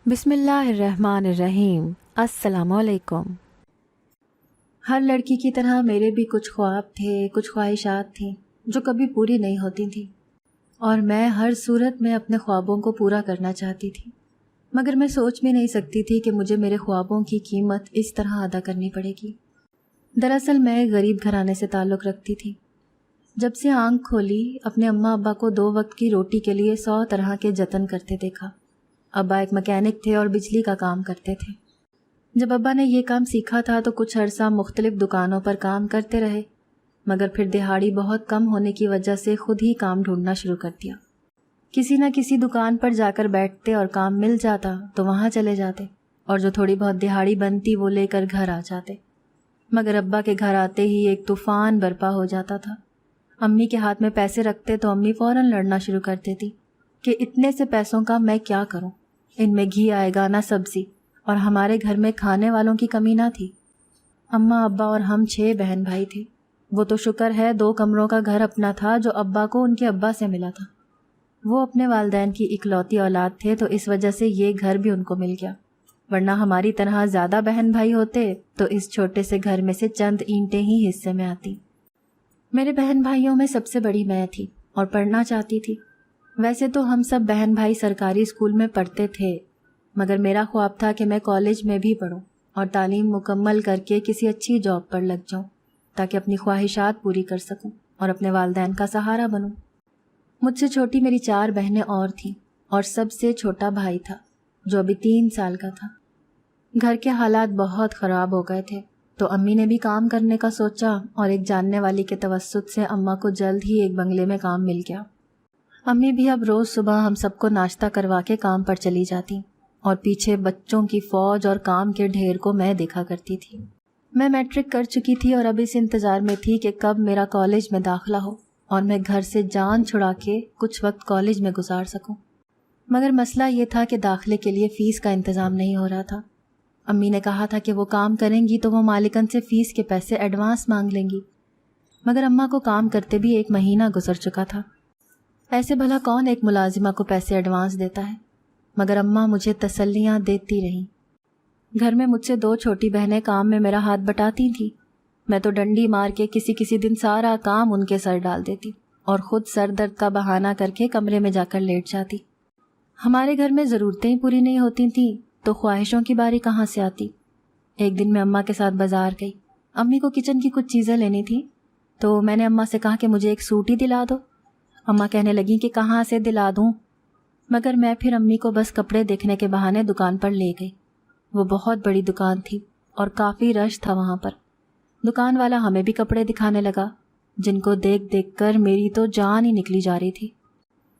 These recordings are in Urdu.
بسم اللہ الرحمن الرحیم۔ السلام علیکم۔ ہر لڑکی کی طرح میرے بھی کچھ خواب تھے، کچھ خواہشات تھیں جو کبھی پوری نہیں ہوتی تھیں، اور میں ہر صورت میں اپنے خوابوں کو پورا کرنا چاہتی تھی، مگر میں سوچ بھی نہیں سکتی تھی کہ مجھے میرے خوابوں کی قیمت اس طرح ادا کرنی پڑے گی۔ دراصل میں ایک غریب گھرانے سے تعلق رکھتی تھی۔ جب سے آنکھ کھولی، اپنے اماں ابا کو 2 وقت کی روٹی کے لیے 100 طرح کے جتن کرتے دیکھا۔ ابا ایک مکینک تھے اور بجلی کا کام کرتے تھے۔ جب ابا نے یہ کام سیکھا تھا تو کچھ عرصہ مختلف دکانوں پر کام کرتے رہے، مگر پھر دہاڑی بہت کم ہونے کی وجہ سے خود ہی کام ڈھونڈنا شروع کر دیا۔ کسی نہ کسی دکان پر جا کر بیٹھتے اور کام مل جاتا تو وہاں چلے جاتے، اور جو تھوڑی بہت دہاڑی بنتی وہ لے کر گھر آ جاتے۔ مگر ابا کے گھر آتے ہی ایک طوفان برپا ہو جاتا تھا۔ امی کے ہاتھ میں پیسے رکھتے تو امی فوراً لڑنا شروع کر دیتی کہ اتنے سے پیسوں کا میں کیا کروں، ان میں گھی آئے گا نہ سبزی، اور ہمارے گھر میں کھانے والوں کی کمی نہ تھی۔ اماں ابا اور ہم 6 بہن بھائی تھے۔ وہ تو شکر ہے 2 کمروں کا گھر اپنا تھا جو ابا کو ان کے ابا سے ملا تھا۔ وہ اپنے والدین کی اکلوتی اولاد تھے تو اس وجہ سے یہ گھر بھی ان کو مل گیا، ورنہ ہماری طرح زیادہ بہن بھائی ہوتے تو اس چھوٹے سے گھر میں سے چند اینٹیں ہی حصے میں آتی۔ میرے بہن بھائیوں میں سب سے بڑی میں تھی اور پڑھنا چاہتی تھی۔ ویسے تو ہم سب بہن بھائی سرکاری اسکول میں پڑھتے تھے، مگر میرا خواب تھا کہ میں کالج میں بھی پڑھوں اور تعلیم مکمل کر کے کسی اچھی جاب پر لگ جاؤں تاکہ اپنی خواہشات پوری کر سکوں اور اپنے والدین کا سہارا بنوں۔ مجھ سے چھوٹی میری 4 بہنیں اور تھیں، اور سب سے چھوٹا بھائی تھا جو ابھی 3 سال کا تھا۔ گھر کے حالات بہت خراب ہو گئے تھے تو امی نے بھی کام کرنے کا سوچا، اور ایک جاننے والی کے توسط سے اماں کو جلد ہی ایک بنگلے میں کام مل گیا۔ امی بھی اب روز صبح ہم سب کو ناشتہ کروا کے کام پر چلی جاتی، اور پیچھے بچوں کی فوج اور کام کے ڈھیر کو میں دیکھا کرتی تھی۔ میں میٹرک کر چکی تھی اور اب اس انتظار میں تھی کہ کب میرا کالج میں داخلہ ہو اور میں گھر سے جان چھڑا کے کچھ وقت کالج میں گزار سکوں۔ مگر مسئلہ یہ تھا کہ داخلے کے لیے فیس کا انتظام نہیں ہو رہا تھا۔ امی نے کہا تھا کہ وہ کام کریں گی تو وہ مالکن سے فیس کے پیسے ایڈوانس مانگ لیں گی، مگر اماں کو کام کرتے بھی 1 مہینہ گزر چکا تھا۔ ایسے بھلا کون ایک ملازمہ کو پیسے ایڈوانس دیتا ہے؟ مگر اماں مجھے تسلیاں دیتی رہیں۔ گھر میں مجھ سے 2 چھوٹی بہنیں کام میں میرا ہاتھ بٹاتی تھیں۔ میں تو ڈنڈی مار کے کسی دن سارا کام ان کے سر ڈال دیتی اور خود سر درد کا بہانہ کر کے کمرے میں جا کر لیٹ جاتی۔ ہمارے گھر میں ضرورتیں ہی پوری نہیں ہوتی تھیں تو خواہشوں کی باری کہاں سے آتی۔ ایک دن میں اماں کے ساتھ بازار گئی۔ امی کو کچن کی کچھ چیزیں لینی تھی تو میں نے اماں سے کہا کہ مجھے ایک سوٹ ہی دلا دو۔ اماں کہنے لگیں کہ کہاں سے دلا دوں، مگر میں پھر امی کو بس کپڑے دیکھنے کے بہانے دکان پر لے گئی۔ وہ بہت بڑی دکان تھی اور کافی رش تھا وہاں پر۔ دکان والا ہمیں بھی کپڑے دکھانے لگا، جن کو دیکھ دیکھ کر میری تو جان ہی نکلی جا رہی تھی۔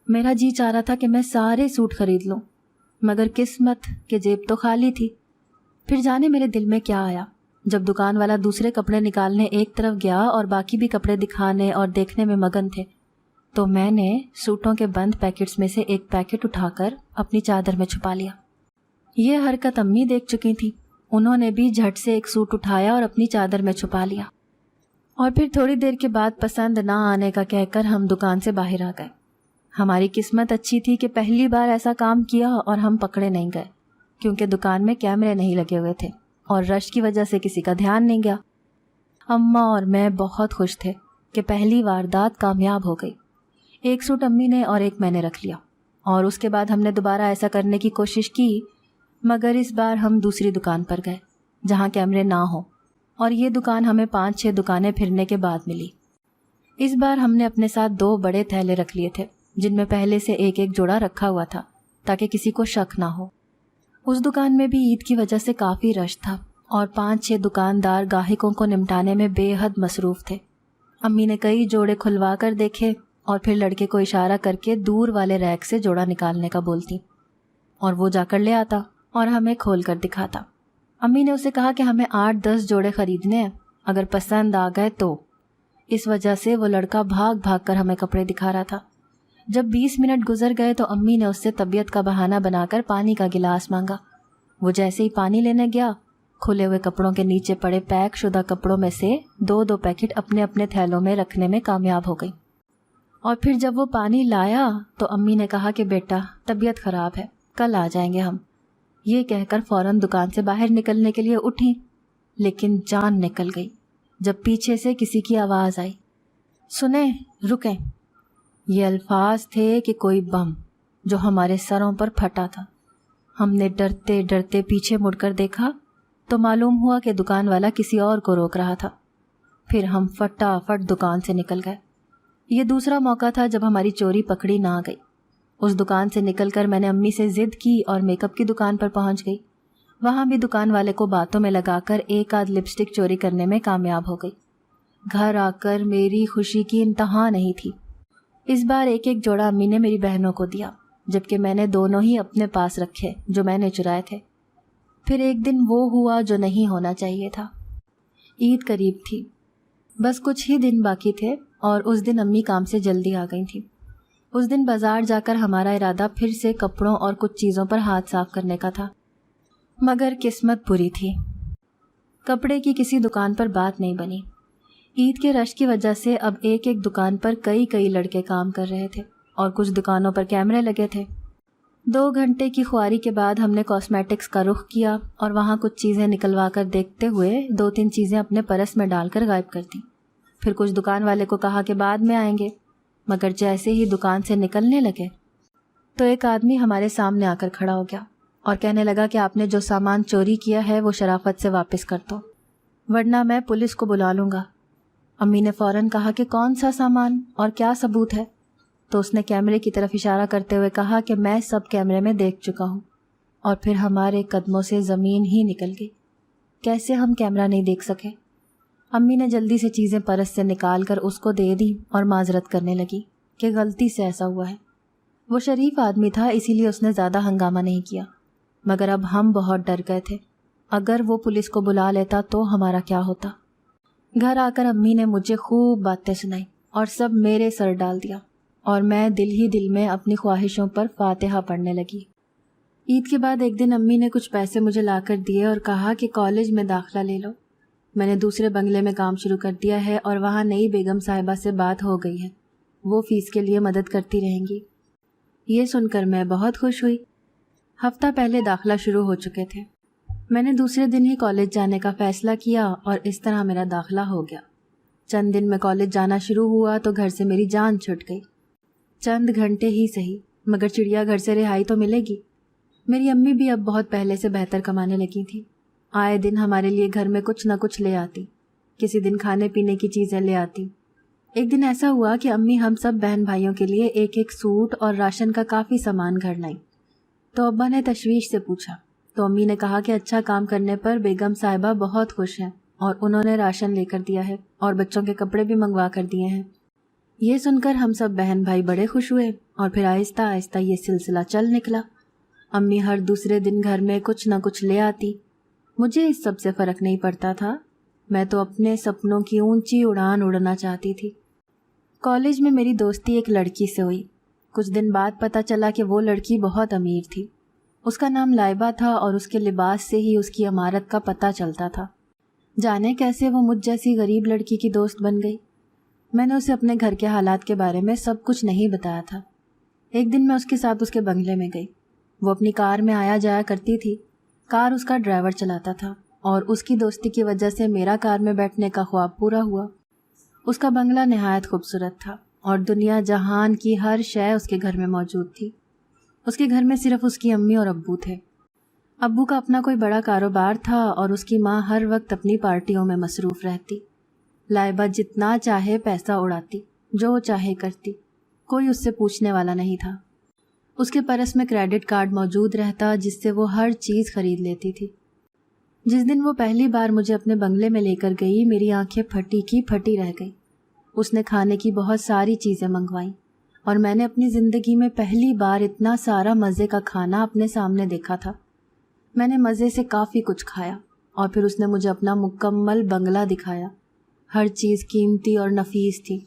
میرا جی چاہ رہا تھا کہ میں سارے سوٹ خرید لوں، مگر قسمت کہ جیب تو خالی تھی۔ پھر جانے میرے دل میں کیا آیا، جب دکان والا دوسرے کپڑے نکالنے ایک طرف گیا اور باقی بھی کپڑے دکھانے اور دیکھنے میں مگن تھے، تو میں نے سوٹوں کے بند پیکٹس میں سے ایک پیکٹ اٹھا کر اپنی چادر میں چھپا لیا۔ یہ حرکت امی دیکھ چکی تھی۔ انہوں نے بھی جھٹ سے ایک سوٹ اٹھایا اور اپنی چادر میں چھپا لیا، اور پھر تھوڑی دیر کے بعد پسند نہ آنے کا کہہ کر ہم دکان سے باہر آ گئے۔ ہماری قسمت اچھی تھی کہ پہلی بار ایسا کام کیا اور ہم پکڑے نہیں گئے، کیونکہ دکان میں کیمرے نہیں لگے ہوئے تھے اور رش کی وجہ سے کسی کا دھیان نہیں گیا۔ اماں اور میں بہت خوش تھے کہ پہلی واردات کامیاب ہو گئی۔ ایک سوٹ امی نے اور ایک میں نے رکھ لیا، اور اس کے بعد ہم نے دوبارہ ایسا کرنے کی کوشش کی، مگر اس بار ہم دوسری دکان پر گئے جہاں کیمرے نہ ہوں، اور یہ دکان ہمیں 5-6 دکانیں پھرنے کے بعد ملی۔ اس بار ہم نے اپنے ساتھ 2 بڑے تھیلے رکھ لیے تھے جن میں پہلے سے ایک جوڑا رکھا ہوا تھا تاکہ کسی کو شک نہ ہو۔ اس دکان میں بھی عید کی وجہ سے کافی رش تھا اور 5-6 دکاندار گاہکوں کو نمٹانے میں بے حد مصروف تھے۔ امی نے کئی جوڑے کھلوا کر دیکھے اور پھر لڑکے کو اشارہ کر کے دور والے ریک سے جوڑا نکالنے کا بولتی، اور وہ جا کر لے آتا اور ہمیں کھول کر دکھاتا۔ امی نے اسے کہا کہ ہمیں 8-10 جوڑے خریدنے ہیں، اگر پسند آ گئے تو۔ اس وجہ سے وہ لڑکا بھاگ بھاگ کر ہمیں کپڑے دکھا رہا تھا۔ جب 20 منٹ گزر گئے تو امی نے اس سے طبیعت کا بہانہ بنا کر پانی کا گلاس مانگا۔ وہ جیسے ہی پانی لینے گیا، کھلے ہوئے کپڑوں کے نیچے پڑے پیک شدہ کپڑوں میں سے 2 پیکٹ اپنے اپنے تھیلوں میں رکھنے میں کامیاب ہو گئی۔ اور پھر جب وہ پانی لایا تو امی نے کہا کہ بیٹا طبیعت خراب ہے، کل آ جائیں گے ہم۔ یہ کہہ کر فوراً دکان سے باہر نکلنے کے لیے اٹھی، لیکن جان نکل گئی جب پیچھے سے کسی کی آواز آئی، سنیں، رکیں۔ یہ الفاظ تھے کہ کوئی بم جو ہمارے سروں پر پھٹا تھا۔ ہم نے ڈرتے ڈرتے پیچھے مڑ کر دیکھا تو معلوم ہوا کہ دکان والا کسی اور کو روک رہا تھا۔ پھر ہم فٹافٹ دکان سے نکل گئے۔ یہ دوسرا موقع تھا جب ہماری چوری پکڑی نہ گئی۔ اس دکان سے نکل کر میں نے امی سے ضد کی اور میک اپ کی دکان پر پہنچ گئی۔ وہاں بھی دکان والے کو باتوں میں لگا کر ایک آدھ لپسٹک چوری کرنے میں کامیاب ہو گئی۔ گھر آ کر میری خوشی کی انتہا نہیں تھی۔ اس بار ایک ایک جوڑا امی نے میری بہنوں کو دیا، جبکہ میں نے دونوں ہی اپنے پاس رکھے جو میں نے چرائے تھے۔ پھر ایک دن وہ ہوا جو نہیں ہونا چاہیے تھا۔ عید قریب تھی، بس کچھ ہی دن باقی تھے اور اس دن امی کام سے جلدی آ گئی تھیں۔ اس دن بازار جا کر ہمارا ارادہ پھر سے کپڑوں اور کچھ چیزوں پر ہاتھ صاف کرنے کا تھا، مگر قسمت بری تھی۔ کپڑے کی کسی دکان پر بات نہیں بنی۔ عید کے رش کی وجہ سے اب ایک ایک دکان پر کئی لڑکے کام کر رہے تھے اور کچھ دکانوں پر کیمرے لگے تھے۔ 2 گھنٹے کی خواری کے بعد ہم نے کاسمیٹکس کا رخ کیا اور وہاں کچھ چیزیں نکلوا کر دیکھتے ہوئے 2-3 چیزیں اپنے پرس میں ڈال کر غائب کر دیں۔ پھر کچھ دکان والے کو کہا کہ بعد میں آئیں گے، مگر جیسے ہی دکان سے نکلنے لگے تو ایک آدمی ہمارے سامنے آ کر کھڑا ہو گیا اور کہنے لگا کہ آپ نے جو سامان چوری کیا ہے وہ شرافت سے واپس کر دو، ورنہ میں پولیس کو بلا لوں گا۔ امی نے فوراً کہا کہ کون سا سامان اور کیا ثبوت ہے؟ تو اس نے کیمرے کی طرف اشارہ کرتے ہوئے کہا کہ میں سب کیمرے میں دیکھ چکا ہوں، اور پھر ہمارے قدموں سے زمین ہی نکل گئی۔ کیسے ہم کیمرہ نہیں دیکھ سکے؟ امی نے جلدی سے چیزیں پرس سے نکال کر اس کو دے دی اور معذرت کرنے لگی کہ غلطی سے ایسا ہوا ہے۔ وہ شریف آدمی تھا، اسی لیے اس نے زیادہ ہنگامہ نہیں کیا، مگر اب ہم بہت ڈر گئے تھے۔ اگر وہ پولیس کو بلا لیتا تو ہمارا کیا ہوتا؟ گھر آ کر امی نے مجھے خوب باتیں سنائی اور سب میرے سر ڈال دیا، اور میں دل ہی دل میں اپنی خواہشوں پر فاتحہ پڑھنے لگی۔ عید کے بعد ایک دن امی نے کچھ پیسے مجھے لا کر دیے اور کہا کہ کالج میں داخلہ لے لو۔ میں نے دوسرے بنگلے میں کام شروع کر دیا ہے اور وہاں نئی بیگم صاحبہ سے بات ہو گئی ہے، وہ فیس کے لیے مدد کرتی رہیں گی۔ یہ سن کر میں بہت خوش ہوئی۔ ہفتہ پہلے داخلہ شروع ہو چکے تھے۔ میں نے دوسرے دن ہی کالج جانے کا فیصلہ کیا اور اس طرح میرا داخلہ ہو گیا۔ چند دن میں کالج جانا شروع ہوا تو گھر سے میری جان چھٹ گئی۔ چند گھنٹے ہی صحیح، مگر چڑیا گھر سے رہائی تو ملے گی۔ میری امی بھی اب بہت پہلے سے بہتر کمانے لگی تھی۔ آئے دن ہمارے لیے گھر میں کچھ نہ کچھ لے آتی، کسی دن کھانے پینے کی چیزیں لے آتی۔ ایک دن ایسا ہوا کہ امی ہم سب بہن بھائیوں کے لیے ایک ایک سوٹ اور راشن کا کافی سامان گھر لائیں۔ تو ابا نے تشویش سے پوچھا تو امی نے کہا کہ اچھا کام کرنے پر بیگم صاحبہ بہت خوش ہیں اور انہوں نے راشن لے کر دیا ہے اور بچوں کے کپڑے بھی منگوا کر دیے ہیں۔ یہ سن کر ہم سب بہن بھائی بڑے خوش ہوئے اور پھر آہستہ آہستہ یہ سلسلہ چل نکلا۔ امی ہر دوسرے دن گھر میں کچھ نہ کچھ لے آتی۔ مجھے اس سب سے فرق نہیں پڑتا تھا، میں تو اپنے سپنوں کی اونچی اڑان اڑنا چاہتی تھی۔ کالج میں میری دوستی ایک لڑکی سے ہوئی۔ کچھ دن بعد پتہ چلا کہ وہ لڑکی بہت امیر تھی۔ اس کا نام لائبہ تھا اور اس کے لباس سے ہی اس کی عمارت کا پتہ چلتا تھا۔ جانے کیسے وہ مجھ جیسی غریب لڑکی کی دوست بن گئی۔ میں نے اسے اپنے گھر کے حالات کے بارے میں سب کچھ نہیں بتایا تھا۔ ایک دن میں اس کے ساتھ اس کے بنگلے میں گئی۔ وہ اپنی کار میں آیا جایا کرتی تھی۔ کار اس کا ڈرائیور چلاتا تھا اور اس کی دوستی کی وجہ سے میرا کار میں بیٹھنے کا خواب پورا ہوا۔ اس کا بنگلہ نہایت خوبصورت تھا اور دنیا جہان کی ہر شے اس کے گھر میں موجود تھی۔ اس کے گھر میں صرف اس کی امی اور ابو تھے۔ ابو کا اپنا کوئی بڑا کاروبار تھا اور اس کی ماں ہر وقت اپنی پارٹیوں میں مصروف رہتی۔ لائبہ جتنا چاہے پیسہ اڑاتی، جو چاہے کرتی، کوئی اس سے پوچھنے والا نہیں تھا۔ اس کے پرس میں کریڈٹ کارڈ موجود رہتا جس سے وہ ہر چیز خرید لیتی تھی۔ جس دن وہ پہلی بار مجھے اپنے بنگلے میں لے کر گئی، میری آنکھیں پھٹی کی پھٹی رہ گئی۔ اس نے کھانے کی بہت ساری چیزیں منگوائیں اور میں نے اپنی زندگی میں پہلی بار اتنا سارا مزے کا کھانا اپنے سامنے دیکھا تھا۔ میں نے مزے سے کافی کچھ کھایا اور پھر اس نے مجھے اپنا مکمل بنگلہ دکھایا۔ ہر چیز قیمتی اور نفیس تھی۔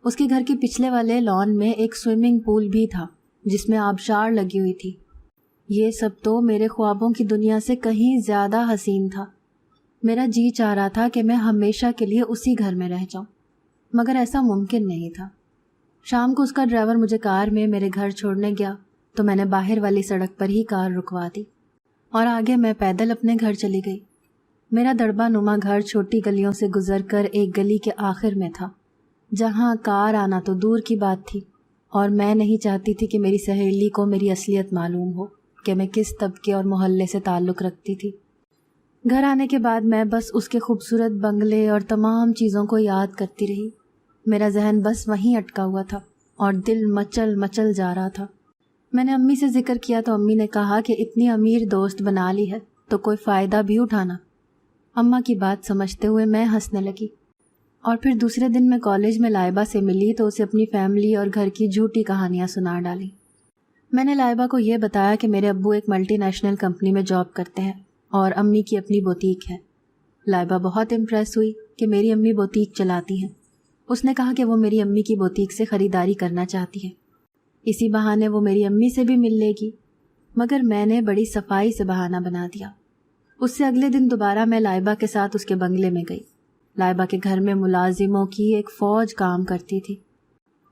اس کے گھر کے پچھلے والے لان میں ایک سوئمنگ پول بھی تھا جس میں آبشار لگی ہوئی تھی۔ یہ سب تو میرے خوابوں کی دنیا سے کہیں زیادہ حسین تھا۔ میرا جی چاہ رہا تھا کہ میں ہمیشہ کے لیے اسی گھر میں رہ جاؤں، مگر ایسا ممکن نہیں تھا۔ شام کو اس کا ڈرائیور مجھے کار میں میرے گھر چھوڑنے گیا تو میں نے باہر والی سڑک پر ہی کار رکوا دی۔ اور آگے میں پیدل اپنے گھر چلی گئی۔ میرا دڑبا نما گھر چھوٹی گلیوں سے گزر کر ایک گلی کے آخر میں تھا، جہاں کار آنا تو دور کی بات تھی، اور میں نہیں چاہتی تھی کہ میری سہیلی کو میری اصلیت معلوم ہو کہ میں کس طبقے اور محلے سے تعلق رکھتی تھی۔ گھر آنے کے بعد میں بس اس کے خوبصورت بنگلے اور تمام چیزوں کو یاد کرتی رہی۔ میرا ذہن بس وہیں اٹکا ہوا تھا اور دل مچل مچل جا رہا تھا۔ میں نے امی سے ذکر کیا تو امی نے کہا کہ اتنی امیر دوست بنا لی ہے تو کوئی فائدہ بھی اٹھانا۔ اماں کی بات سمجھتے ہوئے میں ہنسنے لگی، اور پھر دوسرے دن میں کالج میں لائبہ سے ملی تو اسے اپنی فیملی اور گھر کی جھوٹی کہانیاں سنا ڈالیں۔ میں نے لائبہ کو یہ بتایا کہ میرے ابو ایک ملٹی نیشنل کمپنی میں جاب کرتے ہیں اور امی کی اپنی بوتیک ہے۔ لائبہ بہت امپریس ہوئی کہ میری امی بوتیک چلاتی ہیں۔ اس نے کہا کہ وہ میری امی کی بوتیک سے خریداری کرنا چاہتی ہے، اسی بہانے وہ میری امی سے بھی مل لے گی، مگر میں نے بڑی صفائی سے بہانہ بنا دیا۔ اس سے اگلے دن دوبارہ میں لائبہ کے ساتھ اس کے بنگلے میں گئی۔ لائبہ کے گھر میں ملازموں کی ایک فوج کام کرتی تھی۔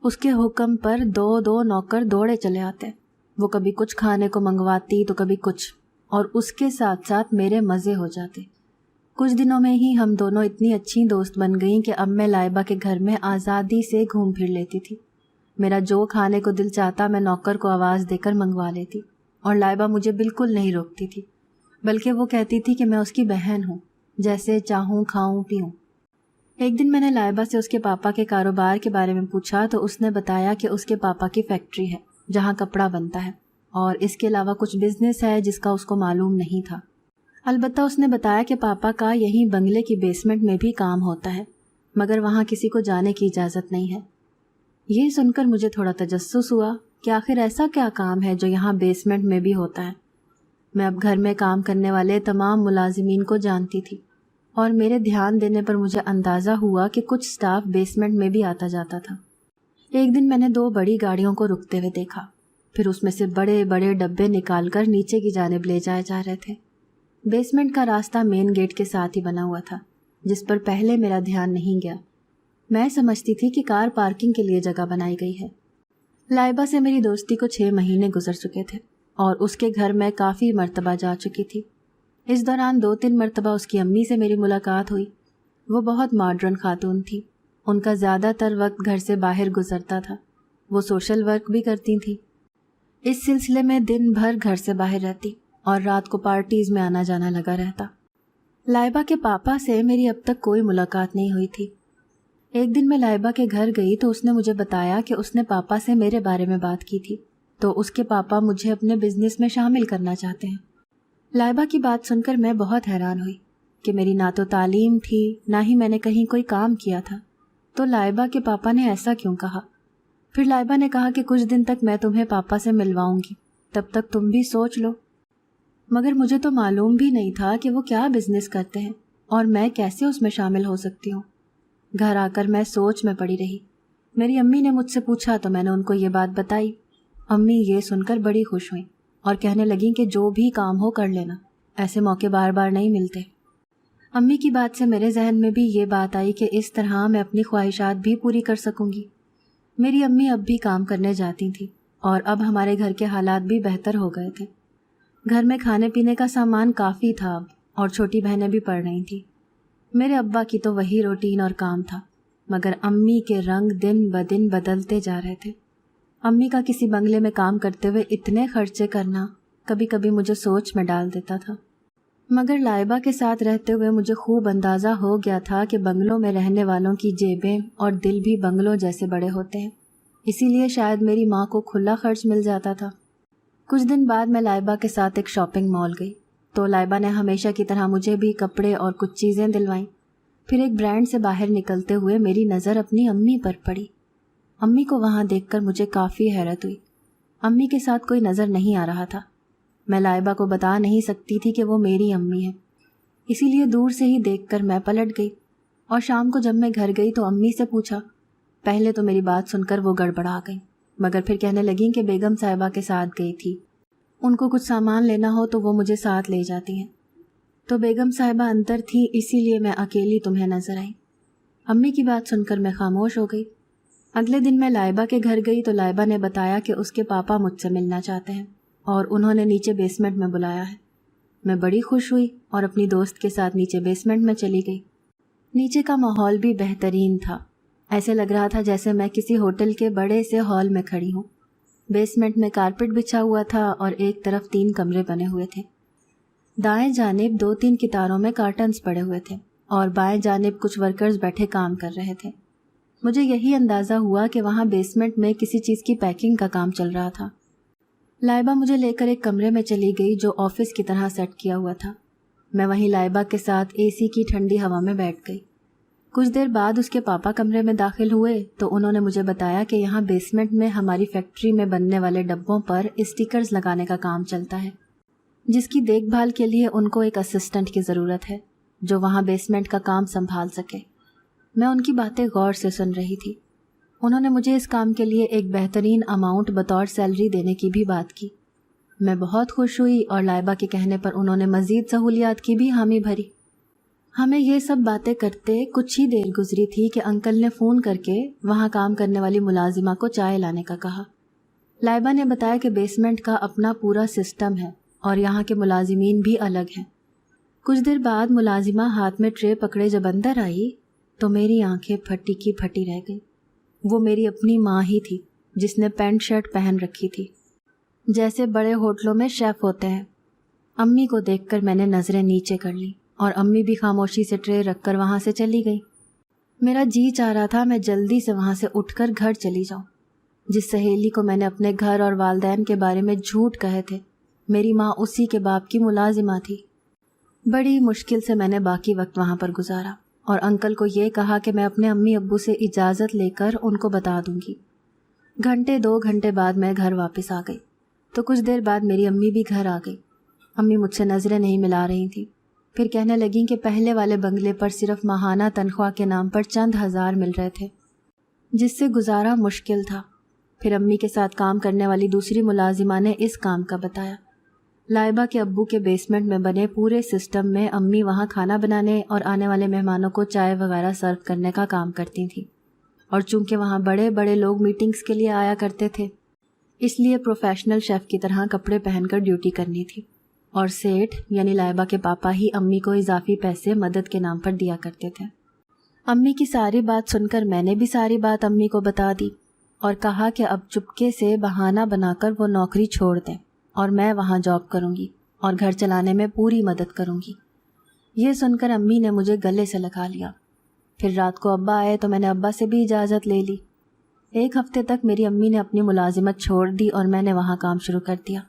اس کے حکم پر دو دو نوکر دوڑے چلے آتے۔ وہ کبھی کچھ کھانے کو منگواتی تو کبھی کچھ، اور اس کے ساتھ ساتھ میرے مزے ہو جاتے۔ کچھ دنوں میں ہی ہم دونوں اتنی اچھی دوست بن گئیں کہ اب میں لائبہ کے گھر میں آزادی سے گھوم پھر لیتی تھی۔ میرا جو کھانے کو دل چاہتا میں نوکر کو آواز دے کر منگوا لیتی، اور لائبہ مجھے بالکل نہیں روکتی تھی، بلکہ وہ کہتی تھی کہ میں اس کی بہن ہوں، جیسے چاہوں کھاؤں پیوں۔ ایک دن میں نے لائبہ سے اس کے پاپا کے کاروبار کے بارے میں پوچھا تو اس نے بتایا کہ اس کے پاپا کی فیکٹری ہے جہاں کپڑا بنتا ہے، اور اس کے علاوہ کچھ بزنس ہے جس کا اس کو معلوم نہیں تھا۔ البتہ اس نے بتایا کہ پاپا کا یہیں بنگلے کی بیسمنٹ میں بھی کام ہوتا ہے، مگر وہاں کسی کو جانے کی اجازت نہیں ہے۔ یہ سن کر مجھے تھوڑا تجسس ہوا کہ آخر ایسا کیا کام ہے جو یہاں بیسمنٹ میں بھی ہوتا ہے۔ میں اب گھر میں کام کرنے والے تمام ملازمین کو جانتی تھی، اور میرے دھیان دینے پر مجھے اندازہ ہوا کہ کچھ سٹاف بیسمنٹ میں بھی آتا جاتا تھا۔ ایک دن میں نے 2 بڑی گاڑیوں کو رکتے ہوئے دیکھا، پھر اس میں سے بڑے بڑے ڈبے نکال کر نیچے کی جانب لے جائے جا رہے تھے۔ بیسمنٹ کا راستہ مین گیٹ کے ساتھ ہی بنا ہوا تھا، جس پر پہلے میرا دھیان نہیں گیا۔ میں سمجھتی تھی کہ کار پارکنگ کے لیے جگہ بنائی گئی ہے۔ لائبہ سے میری دوستی کو 6 مہینے گزر چکے تھے، اور اس کے گھر میں کافی مرتبہ جا چکی تھی۔ اس دوران 2-3 مرتبہ اس کی امی سے میری ملاقات ہوئی۔ وہ بہت ماڈرن خاتون تھی، ان کا زیادہ تر وقت گھر سے باہر گزرتا تھا۔ وہ سوشل ورک بھی کرتی تھیں۔ اس سلسلے میں دن بھر گھر سے باہر رہتی اور رات کو پارٹیز میں آنا جانا لگا رہتا۔ لائبہ کے پاپا سے میری اب تک کوئی ملاقات نہیں ہوئی تھی۔ ایک دن میں لائبہ کے گھر گئی تو اس نے مجھے بتایا کہ اس نے پاپا سے میرے بارے میں بات کی تھی، تو اس کے پاپا مجھے اپنے بزنس میں شامل کرنا چاہتے ہیں۔ لائبہ کی بات سن کر میں بہت حیران ہوئی کہ میری نہ تو تعلیم تھی، نہ ہی میں نے کہیں کوئی کام کیا تھا، تو لائبہ کے پاپا نے ایسا کیوں کہا؟ پھر لائبہ نے کہا کہ کچھ دن تک میں تمہیں پاپا سے ملواؤں گی، تب تک تم بھی سوچ لو۔ مگر مجھے تو معلوم بھی نہیں تھا کہ وہ کیا بزنس کرتے ہیں اور میں کیسے اس میں شامل ہو سکتی ہوں۔ گھر آ کر میں سوچ میں پڑی رہی۔ میری امی نے مجھ سے پوچھا تو میں نے ان کو یہ بات بتائی۔ امی یہ سن کر بڑی خوش ہوئیں اور کہنے لگیں کہ جو بھی کام ہو کر لینا، ایسے موقع بار بار نہیں ملتے۔ امی کی بات سے میرے ذہن میں بھی یہ بات آئی کہ اس طرح میں اپنی خواہشات بھی پوری کر سکوں گی۔ میری امی اب بھی کام کرنے جاتی تھیں، اور اب ہمارے گھر کے حالات بھی بہتر ہو گئے تھے۔ گھر میں کھانے پینے کا سامان کافی تھا اب، اور چھوٹی بہنیں بھی پڑھ رہی تھیں۔ میرے ابا کی تو وہی روٹین اور کام تھا، مگر امی کے رنگ دن بدن بدلتے جا رہے تھے۔ امی کا کسی بنگلے میں کام کرتے ہوئے اتنے خرچے کرنا کبھی کبھی مجھے سوچ میں ڈال دیتا تھا، مگر لائبہ کے ساتھ رہتے ہوئے مجھے خوب اندازہ ہو گیا تھا کہ بنگلوں میں رہنے والوں کی جیبیں اور دل بھی بنگلوں جیسے بڑے ہوتے ہیں، اسی لیے شاید میری ماں کو کھلا خرچ مل جاتا تھا۔ کچھ دن بعد میں لائبہ کے ساتھ ایک شاپنگ مال گئی تو لائبہ نے ہمیشہ کی طرح مجھے بھی کپڑے اور کچھ چیزیں دلوائیں۔ پھر ایک برانڈ سے باہر نکلتے ہوئے میری نظر اپنی امی پر پڑی۔ امی کو وہاں دیکھ کر مجھے کافی حیرت ہوئی۔ امی کے ساتھ کوئی نظر نہیں آ رہا تھا۔ میں لائبہ کو بتا نہیں سکتی تھی کہ وہ میری امی ہے، اسی لیے دور سے ہی دیکھ کر میں پلٹ گئی، اور شام کو جب میں گھر گئی تو امی سے پوچھا۔ پہلے تو میری بات سن کر وہ گڑبڑا گئی، مگر پھر کہنے لگیں کہ بیگم صاحبہ کے ساتھ گئی تھی، ان کو کچھ سامان لینا ہو تو وہ مجھے ساتھ لے جاتی ہیں، تو بیگم صاحبہ اندر تھی اسی لیے میں اکیلی تمہیں نظر آئی۔ امی کی بات سن کر میں خاموش ہو گئی۔ اگلے دن میں لائبہ کے گھر گئی تو لائبہ نے بتایا کہ اس کے پاپا مجھ سے ملنا چاہتے ہیں اور انہوں نے نیچے بیسمنٹ میں بلایا ہے۔ میں بڑی خوش ہوئی اور اپنی دوست کے ساتھ نیچے بیسمنٹ میں چلی گئی۔ نیچے کا ماحول بھی بہترین تھا، ایسے لگ رہا تھا جیسے میں کسی ہوٹل کے بڑے سے ہال میں کھڑی ہوں۔ بیسمنٹ میں کارپٹ بچھا ہوا تھا اور ایک طرف 3 کمرے بنے ہوئے تھے۔ دائیں جانب 2-3 کتاروں میں کارٹنز پڑے ہوئے تھے اور بائیں جانب کچھ ورکرز بیٹھے کام کر رہے تھے۔ مجھے یہی اندازہ ہوا کہ وہاں بیسمنٹ میں کسی چیز کی پیکنگ کا کام چل رہا تھا۔ لائبہ مجھے لے کر ایک کمرے میں چلی گئی جو آفس کی طرح سیٹ کیا ہوا تھا۔ میں وہیں لائبہ کے ساتھ اے سی کی ٹھنڈی ہوا میں بیٹھ گئی۔ کچھ دیر بعد اس کے پاپا کمرے میں داخل ہوئے تو انہوں نے مجھے بتایا کہ یہاں بیسمنٹ میں ہماری فیکٹری میں بننے والے ڈبوں پر اسٹیکرز لگانے کا کام چلتا ہے، جس کی دیکھ بھال کے لیے ان کو ایک اسسٹنٹ کی ضرورت ہے جو وہاں بیسمنٹ کا کام سنبھال سکے۔ میں ان کی باتیں غور سے سن رہی تھی۔ انہوں نے مجھے اس کام کے لیے ایک بہترین اماؤنٹ بطور سیلری دینے کی بھی بات کی۔ میں بہت خوش ہوئی اور لائبہ کے کہنے پر انہوں نے مزید سہولیات کی بھی حامی بھری۔ ہمیں یہ سب باتیں کرتے کچھ ہی دیر گزری تھی کہ انکل نے فون کر کے وہاں کام کرنے والی ملازمہ کو چائے لانے کا کہا۔ لائبہ نے بتایا کہ بیسمنٹ کا اپنا پورا سسٹم ہے اور یہاں کے ملازمین بھی الگ ہیں۔ کچھ دیر بعد ملازمہ ہاتھ میں ٹرے پکڑے جب اندر آئی تو میری آنکھیں پھٹی کی پھٹی رہ گئی۔ وہ میری اپنی ماں ہی تھی جس نے پینٹ شرٹ پہن رکھی تھی، جیسے بڑے ہوٹلوں میں شیف ہوتے ہیں۔ امی کو دیکھ کر میں نے نظریں نیچے کر لی اور امی بھی خاموشی سے ٹرے رکھ کر وہاں سے چلی گئی۔ میرا جی چاہ رہا تھا میں جلدی سے وہاں سے اٹھ کر گھر چلی جاؤں۔ جس سہیلی کو میں نے اپنے گھر اور والدین کے بارے میں جھوٹ کہے تھے، میری ماں اسی کے باپ کی ملازمہ تھی۔ بڑی مشکل سے میں نے باقی وقت وہاں پر گزارا اور انکل کو یہ کہا کہ میں اپنے امی ابو سے اجازت لے کر ان کو بتا دوں گی۔ 2 گھنٹے بعد میں گھر واپس آ گئی تو کچھ دیر بعد میری امی بھی گھر آ گئی۔ امی مجھ سے نظریں نہیں ملا رہی تھیں، پھر کہنے لگیں کہ پہلے والے بنگلے پر صرف ماہانہ تنخواہ کے نام پر چند ہزار مل رہے تھے، جس سے گزارا مشکل تھا۔ پھر امی کے ساتھ کام کرنے والی دوسری ملازمہ نے اس کام کا بتایا۔ لائبہ کے ابو کے بیسمنٹ میں بنے پورے سسٹم میں امی وہاں کھانا بنانے اور آنے والے مہمانوں کو چائے وغیرہ سرو کرنے کا کام کرتی تھیں، اور چونکہ وہاں بڑے بڑے لوگ میٹنگز کے لیے آیا کرتے تھے اس لیے پروفیشنل شیف کی طرح کپڑے پہن کر ڈیوٹی کرنی تھی، اور سیٹھ یعنی لائبہ کے پاپا ہی امی کو اضافی پیسے مدد کے نام پر دیا کرتے تھے۔ امی کی ساری بات سن کر میں نے بھی ساری بات امی کو بتا دی اور کہا کہ اب چپکے سے بہانہ بنا کر وہ نوکری چھوڑ دیں اور میں وہاں جاب کروں گی اور گھر چلانے میں پوری مدد کروں گی۔ یہ سن کر امی نے مجھے گلے سے لگا لیا۔ پھر رات کو ابا آئے تو میں نے ابا سے بھی اجازت لے لی۔ 1 ہفتے تک میری امی نے اپنی ملازمت چھوڑ دی اور میں نے وہاں کام شروع کر دیا۔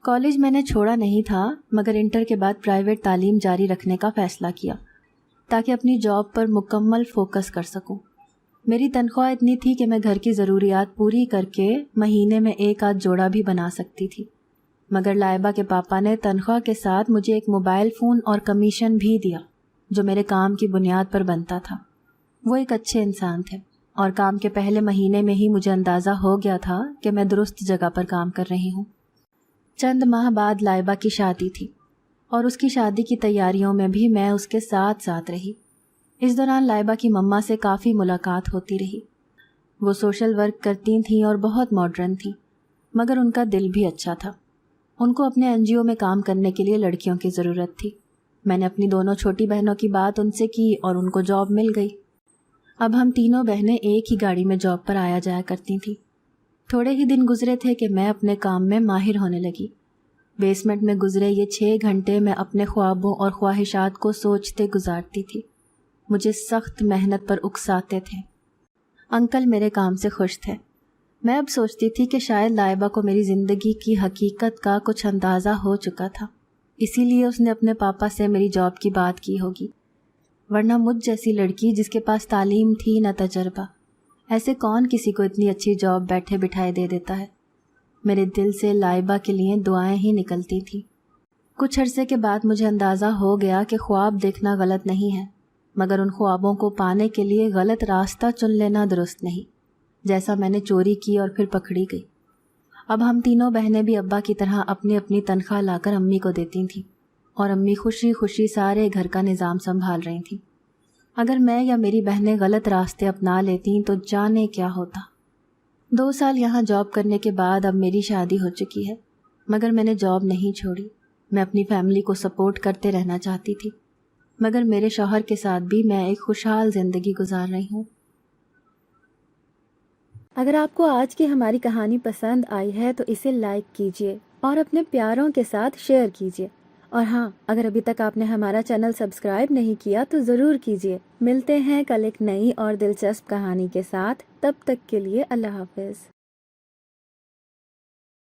کالج میں نے چھوڑا نہیں تھا، مگر انٹر کے بعد پرائیویٹ تعلیم جاری رکھنے کا فیصلہ کیا تاکہ اپنی جاب پر مکمل فوکس کر سکوں۔ میری تنخواہ اتنی تھی کہ میں گھر کی ضروریات پوری کر کے مہینے میں 1 جوڑا بھی بنا سکتی تھی، مگر لائبہ کے پاپا نے تنخواہ کے ساتھ مجھے ایک موبائل فون اور کمیشن بھی دیا جو میرے کام کی بنیاد پر بنتا تھا۔ وہ ایک اچھے انسان تھے اور کام کے پہلے مہینے میں ہی مجھے اندازہ ہو گیا تھا کہ میں درست جگہ پر کام کر رہی ہوں۔ چند ماہ بعد لائبہ کی شادی تھی اور اس کی شادی کی تیاریوں میں بھی میں اس کے ساتھ رہی۔ اس دوران لائبہ کی مما سے کافی ملاقات ہوتی رہی۔ وہ سوشل ورک کرتی تھیں اور بہت ماڈرن تھیں، مگر ان کا دل بھی اچھا تھا۔ ان کو اپنے NGO میں کام کرنے کے لیے لڑکیوں کی ضرورت تھی۔ میں نے اپنی دونوں چھوٹی بہنوں کی بات ان سے کی اور ان کو جاب مل گئی۔ اب ہم تینوں بہنیں ایک ہی گاڑی میں جاب پر آیا جایا کرتی تھیں۔ تھوڑے ہی دن گزرے تھے کہ میں اپنے کام میں ماہر ہونے لگی۔ بیسمنٹ میں گزرے یہ 6 گھنٹے میں اپنے خوابوں اور خواہشات کو سوچتے گزارتی تھی۔ مجھے سخت محنت پر اکساتے تھے۔ انکل میرے کام سے خوش تھے۔ میں اب سوچتی تھی کہ شاید لائبہ کو میری زندگی کی حقیقت کا کچھ اندازہ ہو چکا تھا، اسی لیے اس نے اپنے پاپا سے میری جاب کی بات کی ہوگی، ورنہ مجھ جیسی لڑکی جس کے پاس تعلیم تھی نہ تجربہ، ایسے کون کسی کو اتنی اچھی جاب بیٹھے بٹھائے دے دیتا ہے۔ میرے دل سے لائبہ کے لیے دعائیں ہی نکلتی تھیں۔ کچھ عرصے کے بعد مجھے اندازہ ہو گیا کہ خواب دیکھنا غلط نہیں ہے، مگر ان خوابوں کو پانے کے لیے غلط راستہ چن لینا درست نہیں، جیسا میں نے چوری کی اور پھر پکڑی گئی۔ اب ہم تینوں بہنیں بھی ابا کی طرح اپنی اپنی تنخواہ لا کر امی کو دیتی تھیں اور امی خوشی خوشی سارے گھر کا نظام سنبھال رہی تھیں۔ اگر میں یا میری بہنیں غلط راستے اپنا لیتیں تو جانے کیا ہوتا۔ 2 سال یہاں جاب کرنے کے بعد اب میری شادی ہو چکی ہے، مگر میں نے جاب نہیں چھوڑی۔ میں اپنی فیملی کو سپورٹ کرتے رہنا چاہتی تھی، مگر میرے شوہر کے ساتھ بھی میں ایک خوشحال زندگی گزار رہی ہوں۔ اگر آپ کو آج کی ہماری کہانی پسند آئی ہے تو اسے لائک کیجیے اور اپنے پیاروں کے ساتھ شیئر کیجیے، اور ہاں، اگر ابھی تک آپ نے ہمارا چینل سبسکرائب نہیں کیا تو ضرور کیجیے۔ ملتے ہیں کل ایک نئی اور دلچسپ کہانی کے ساتھ، تب تک کے لیے اللہ حافظ۔